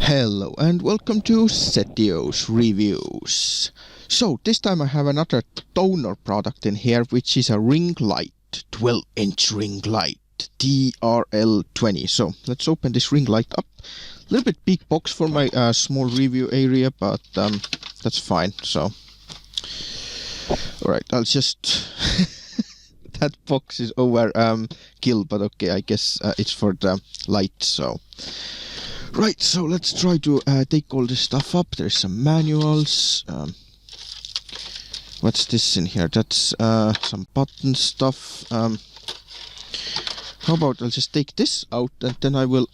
Hello and welcome to Sethioz Reviews. So this time I have another TONOR product in here, which is a ring light, 12-inch ring light, TRL-20. So let's open this ring light up. A little bit big box for my small review area, but that's fine. So, alright, I'll just... that box is over kill, but okay, I guess it's for the light, so... Right, so let's try to take all this stuff up. There's some manuals. What's this in here? That's some button stuff. How about I'll just take this out and then I will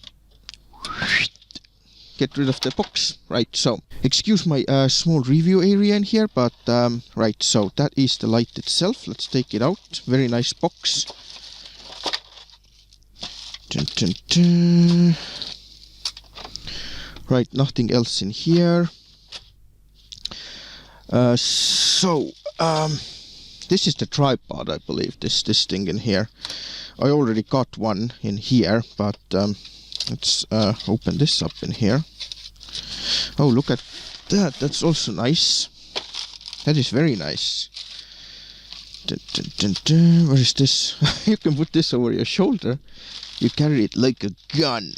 get rid of the box. Right, so excuse my small review area in here, but right, so that is the light itself. Let's take it out. Very nice box. Dun, dun, dun. Right, nothing else in here. This is the tripod, I believe, this thing in here. I already got one in here, but let's open this up in here. Oh, look at that, that's also nice. That is very nice. Dun, dun, dun, dun. Where is this? You can put this over your shoulder. You carry it like a gun.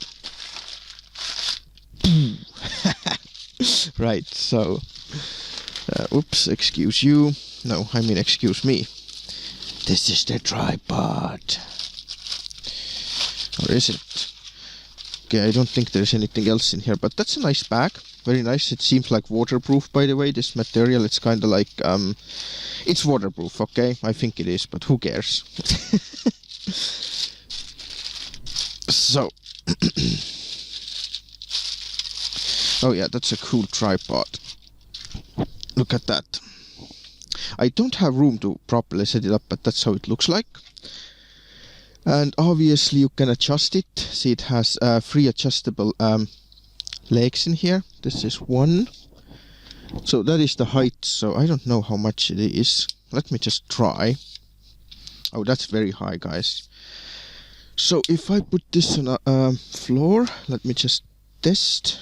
Right, so oops, excuse you. No, I mean excuse me. This is the tripod. Or is it? Okay, I don't think there's anything else in here, but that's a nice bag. Very nice. It seems like waterproof, by the way. This material, it's kind of like it's waterproof, okay? I think it is, but who cares? So oh yeah, that's a cool tripod. Look at that. I don't have room to properly set it up, but that's how it looks like. And obviously you can adjust it. See, it has 3 adjustable legs in here. This is one. So that is the height. So I don't know how much it is. Let me just try. Oh, that's very high, guys. So if I put this on a floor, let me just test.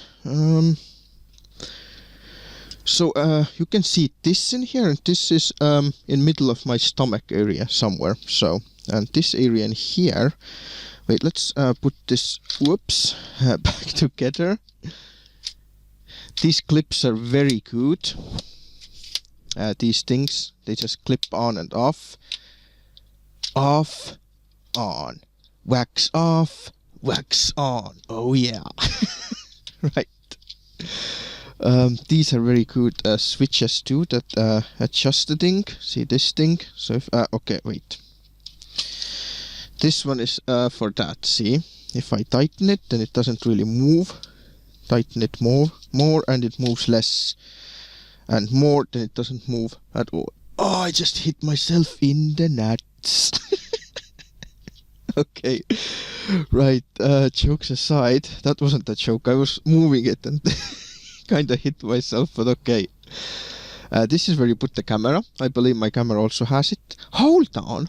So you can see this in here, and this is in middle of my stomach area somewhere. So, and this area in here, wait, let's put this, whoops, back together. These clips are very good. These things, they just clip on and off. Off, on, wax off, wax on. Oh yeah. Right. These are very good switches too that adjust the thing. See this thing? So if okay, wait. This one is for that. See, if I tighten it, then it doesn't really move. Tighten it more, and it moves less, and more, then it doesn't move at all. Oh, I just hit myself in the nuts. Okay, right, jokes aside, that wasn't a joke. I was moving it and kind of hit myself, but okay. This is where you put the camera. I believe my camera also has it. Hold on,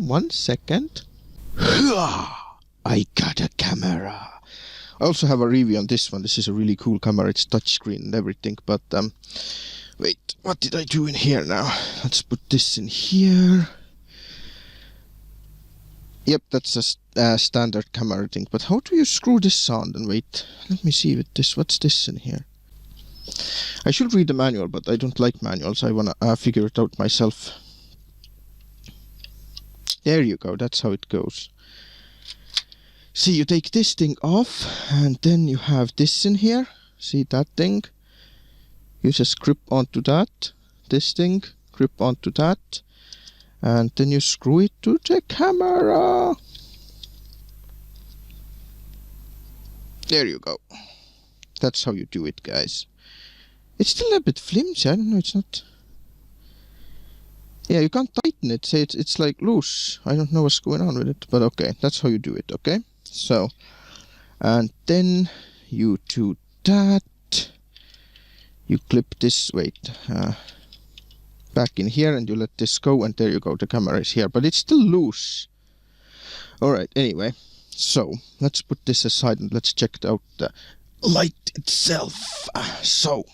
1 second. I got a camera. I also have a review on this one. This is a really cool camera. It's touchscreen and everything, but wait, what did I do in here now? Let's put this in here. Yep, that's a standard camera thing. But how do you screw this on? And wait, let me see with this. What's this in here? I should read the manual, but I don't like manuals. I wanna figure it out myself. There you go. That's how it goes. See, you take this thing off, and then you have this in here. See that thing? You just grip onto that. This thing, grip onto that. And then you screw it to the camera. There you go. That's how you do it, guys. It's still a bit flimsy. I don't know, it's not... Yeah, you can't tighten it. Say it's like loose. I don't know what's going on with it, but okay. That's how you do it, okay? So, and then you do that. You clip this, wait, back in here, and you let this go, and there you go, the camera is here, but it's still loose. Alright, anyway, so let's put this aside and let's check out the light itself. So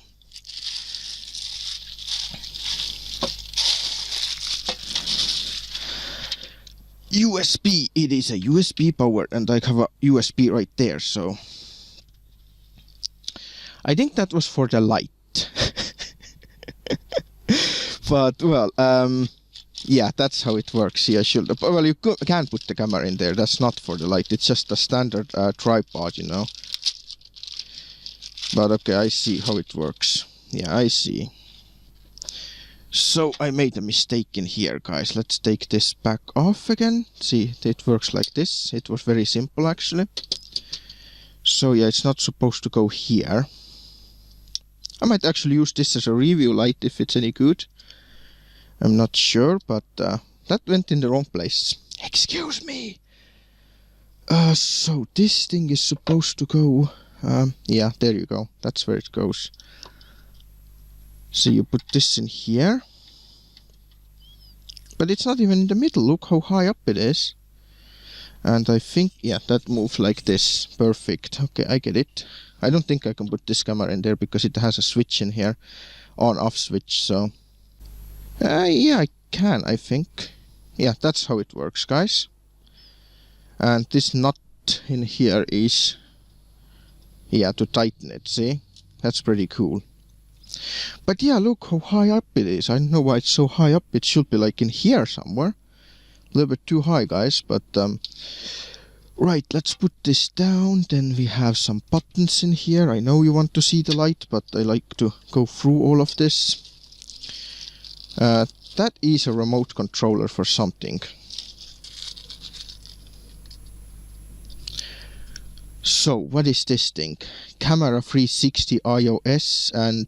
USB, it is a USB power, and I have a USB right there, so I think that was for the light. But well, yeah, that's how it works. See, I should. Well, you can put the camera in there. That's not for the light. It's just a standard tripod, you know. But okay, I see how it works. Yeah, I see. So I made a mistake in here, guys. Let's take this back off again. See, it works like this. It was very simple, actually. So yeah, it's not supposed to go here. I might actually use this as a review light if it's any good. I'm not sure, but that went in the wrong place. Excuse me! So this thing is supposed to go... yeah, there you go. That's where it goes. So you put this in here. But it's not even in the middle. Look how high up it is. And I think, yeah, that moves like this. Perfect. Okay, I get it. I don't think I can put this camera in there because it has a switch in here. On-off switch, so... yeah, I can, I think. Yeah, that's how it works, guys. And this nut in here is... yeah, to tighten it, see? That's pretty cool. But yeah, look how high up it is. I don't know why it's so high up. It should be like in here somewhere. A little bit too high, guys, but... right, let's put this down. Then we have some buttons in here. I know you want to see the light, but I like to go through all of this. That is a remote controller for something. So, what is this thing? Camera 360 iOS and...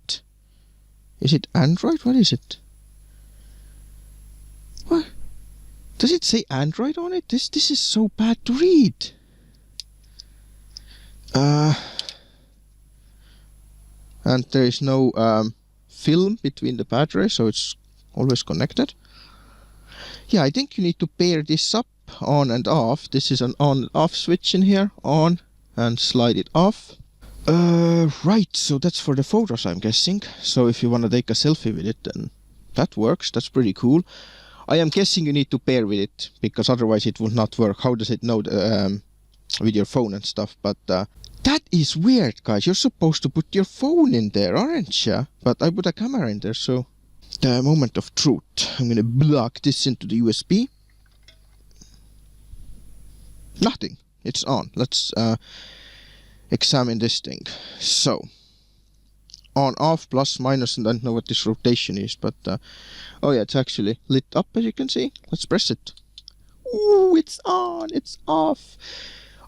is it Android? What is it? What? Does it say Android on it? This is so bad to read. And there is no film between the batteries, so it's always connected. Yeah, I think you need to pair this up, on and off. This is an on and off switch in here. On and slide it off. Right, so that's for the photos, I'm guessing. So if you want to take a selfie with it, then that works. That's pretty cool. I am guessing you need to pair with it, because otherwise it would not work. How does it know with your phone and stuff? But that is weird, guys. You're supposed to put your phone in there, aren't you? But I put a camera in there, so... the moment of truth. I'm gonna plug this into the USB. Nothing. It's on. Let's examine this thing. So, on, off, plus, minus, and I don't know what this rotation is, but oh yeah, it's actually lit up, as you can see. Let's press it. Ooh, it's on. It's off.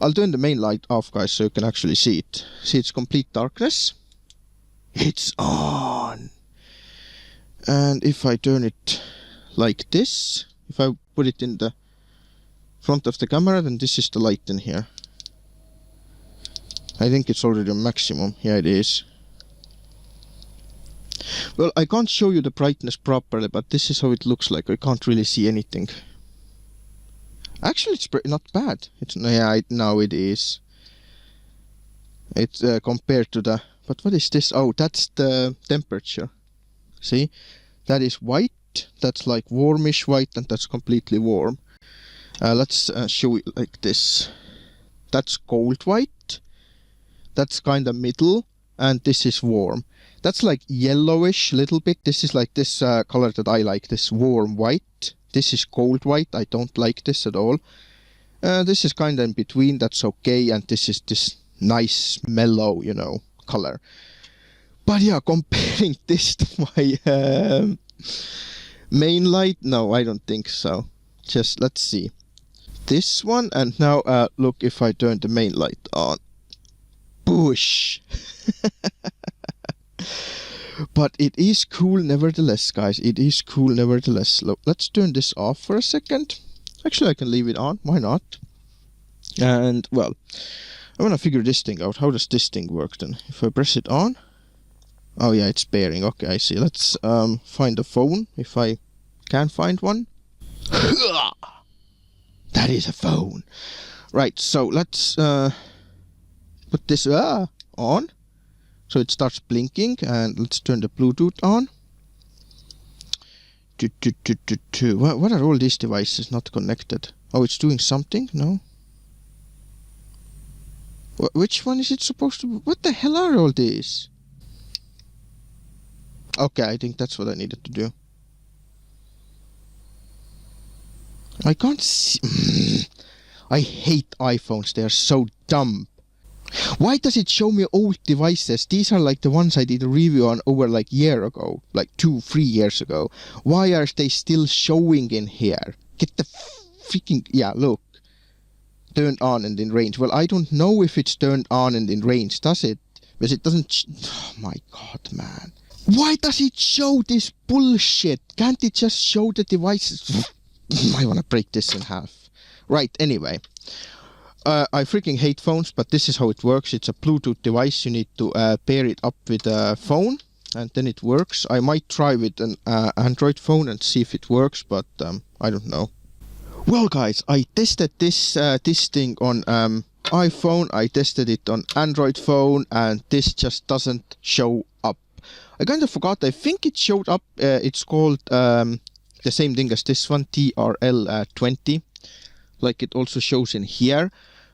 I'll turn the main light off, guys, so you can actually see it. See, it's complete darkness. It's on. And if I turn it like this, if I put it in the front of the camera, then this is the light in here. I think it's already on maximum. Yeah, it is. Well, I can't show you the brightness properly, but this is how it looks like. I can't really see anything. Actually, it's not bad. It's, yeah, now it is. It's compared to the... but what is this? Oh, that's the temperature. See? That is white. That's like warmish white, and that's completely warm. Let's show it like this. That's cold white. That's kind of middle. And this is warm. That's like yellowish little bit. This is like this color that I like. This warm white. This is cold white. I don't like this at all. This is kind of in between. That's okay. And this is this nice mellow, you know, color. But yeah, comparing this to my main light, no, I don't think so. Just let's see. This one, and now look if I turn the main light on. Boosh! But it is cool nevertheless, guys. It is cool nevertheless. Look, let's turn this off for a second. Actually, I can leave it on. Why not? And, well, I want to figure this thing out. How does this thing work then? If I press it on... oh yeah, it's pairing. Okay, I see. Let's find a phone, if I can find one. That is a phone. Right, so let's put this... on. So it starts blinking, and let's turn the Bluetooth on. What are all these devices not connected? Oh, it's doing something? No? Which one is it supposed to be? What the hell are all these? Okay, I think that's what I needed to do. I can't see. I hate iPhones. They are so dumb. Why does it show me old devices? These are like the ones I did a review on over like a year ago, like 2-3 years ago. Why are they still showing in here? Get the freaking... Yeah, look. Turned on and in range. Well, I don't know if it's turned on and in range, does it? Because it doesn't... Oh my god, man. Why does it show this bullshit? Can't it just show the devices? I want to break this in half. Right, anyway. I freaking hate phones, but this is how it works. It's a Bluetooth device. You need to pair it up with a phone, and then it works. I might try with an Android phone and see if it works, but I don't know. Well, guys, I tested this thing on iPhone. I tested it on Android phone, and this just doesn't show up. I kind of forgot. I think it showed up. It's called the same thing as this one, TRL-20. Like it also shows in here.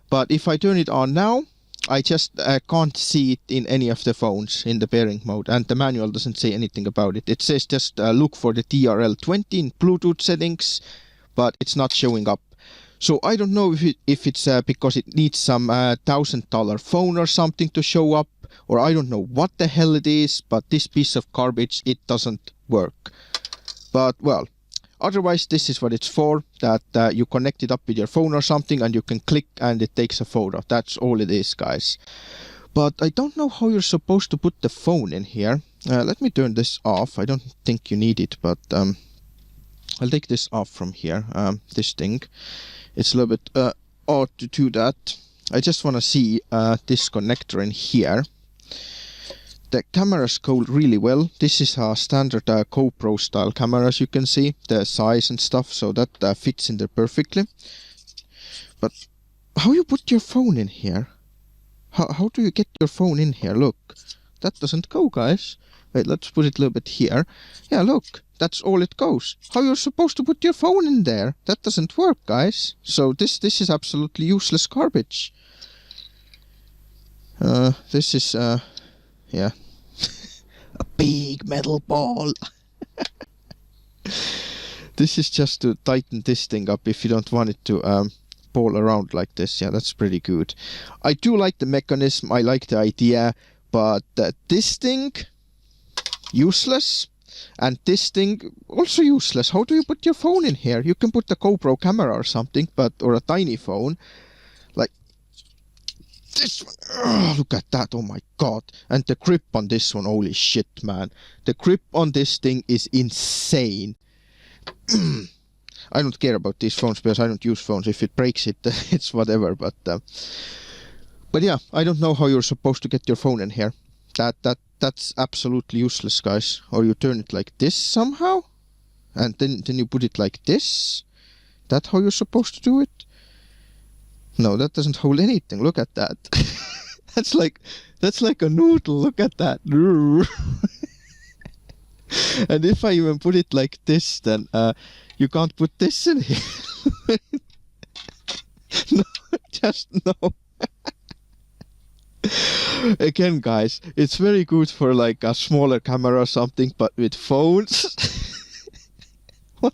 But if I turn it on now, I just can't see it in any of the phones in the pairing mode. And the manual doesn't say anything about it. It says just look for the TRL-20 in Bluetooth settings, but it's not showing up. So I don't know if it's because it needs some $1,000 phone or something to show up, or I don't know what the hell it is, but this piece of garbage, it doesn't work. But, well, otherwise this is what it's for, that you connect it up with your phone or something and you can click and it takes a photo. That's all it is, guys. But I don't know how you're supposed to put the phone in here. Let me turn this off. I don't think you need it, but I'll take this off from here, this thing. It's a little bit odd to do that. I just want to see this connector in here. The cameras go really well. This is a standard GoPro style camera, as you can see. The size and stuff, so that fits in there perfectly. But how you put your phone in here? How do you get your phone in here? Look, that doesn't go, guys. Wait, let's put it a little bit here. Yeah, look, that's all it goes. How you're supposed to put your phone in there? That doesn't work, guys. So this is absolutely useless garbage. This is yeah, a big metal ball. This is just to tighten this thing up if you don't want it to ball around like this. Yeah, that's pretty good. I do like the mechanism. I like the idea, but this thing, useless. And this thing, also useless. How do you put your phone in here? You can put a GoPro camera or something, or a tiny phone. Like this one. Ugh, look at that. Oh my god. And the grip on this one, holy shit, man. The grip on this thing is insane. I don't care about these phones because I don't use phones. If it breaks it, it's whatever. But yeah, I don't know how you're supposed to get your phone in here. That's absolutely useless, guys. Or you turn it like this somehow, and then you put it like this. That how you're supposed to do it? No, that doesn't hold anything. Look at that. that's like a noodle. Look at that. And if I even put it like this, then you can't put this in here. No, just no. Again, guys, it's very good for like a smaller camera or something, but with phones, what?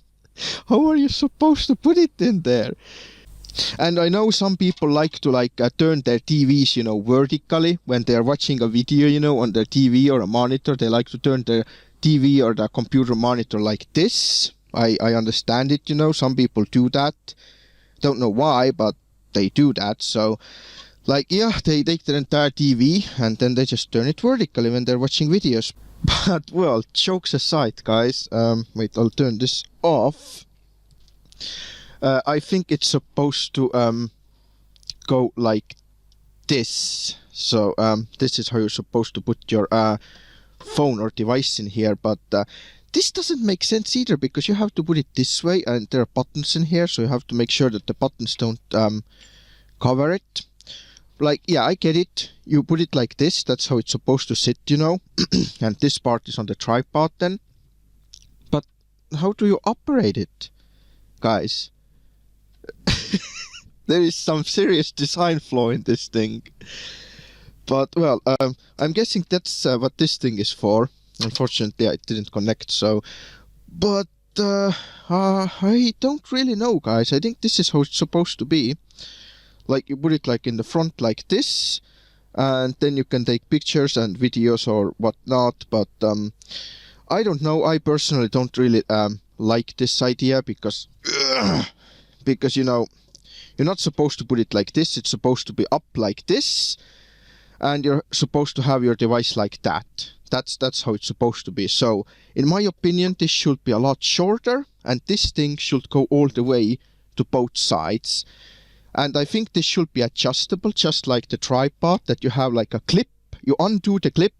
How are you supposed to put it in there? And I know some people like to turn their TVs, you know, vertically when they are watching a video, you know, on their TV or a monitor. They like to turn their TV or the computer monitor like this. I understand it, you know, some people do that. Don't know why, but they do that. So, like, yeah, they take their entire TV and then they just turn it vertically when they're watching videos. But, well, jokes aside, guys, wait, I'll turn this off. I think it's supposed to go like this. So this is how you're supposed to put your phone or device in here. But this doesn't make sense either, because you have to put it this way and there are buttons in here. So you have to make sure that the buttons don't cover it. like, yeah, I get it. You put it like this, that's how it's supposed to sit, you know. And this part is on the tripod then. But how do you operate it, guys? There is some serious design flaw in this thing. But, well, I'm guessing that's what this thing is for. Unfortunately, I didn't connect, so... But, I don't really know, guys. I think this is how it's supposed to be. Like, you put it, like, in the front like this, and then you can take pictures and videos or whatnot, but, I don't know. I personally don't really, like this idea, because, you know, you're not supposed to put it like this. It's supposed to be up like this, and you're supposed to have your device like that. That's how it's supposed to be. So, in my opinion, this should be a lot shorter, and this thing should go all the way to both sides. And I think this should be adjustable, just like the tripod, that you have like a clip. You undo the clip,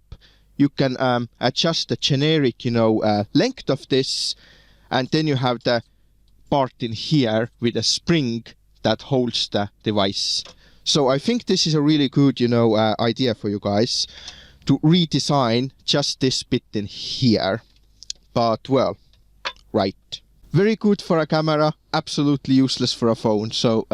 you can adjust the generic, you know, length of this, and then you have the part in here with a spring that holds the device. So I think this is a really good, you know, idea for you guys to redesign just this bit in here. But, well, right. Very good for a camera, absolutely useless for a phone. So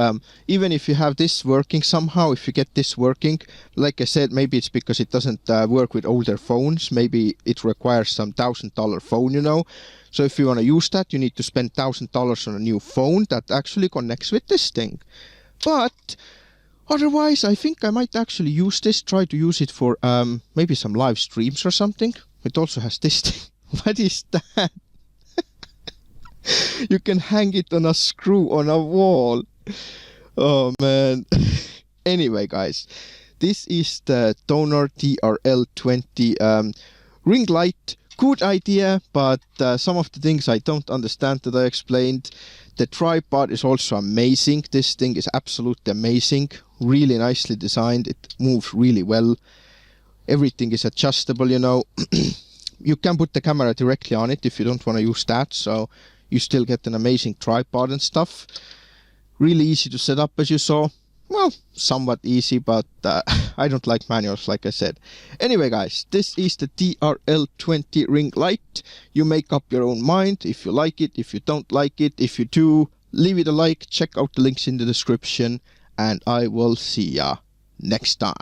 even if you have this working somehow, if you get this working, like I said, maybe it's because it doesn't work with older phones. Maybe it requires some $1,000 phone, you know. So if you want to use that, you need to spend $1,000 on a new phone that actually connects with this thing. But otherwise, I think I might actually use this, try to use it for maybe some live streams or something. It also has this thing. What is that? You can hang it on a screw on a wall. Oh man. Anyway, guys, this is the TONOR TRL-20 ring light. Good idea, but some of the things I don't understand that I explained. The tripod is also amazing. This thing is absolutely amazing. Really nicely designed. It moves really well. Everything is adjustable, you know. You can put the camera directly on it if you don't want to use that, so you still get an amazing tripod and stuff. Really easy to set up, as you saw. Well, somewhat easy, but I don't like manuals, like I said. Anyway, guys, this is the TRL-20 ring light. You make up your own mind if you like it, if you don't like it. If you do, leave it a like, check out the links in the description, and I will see ya next time.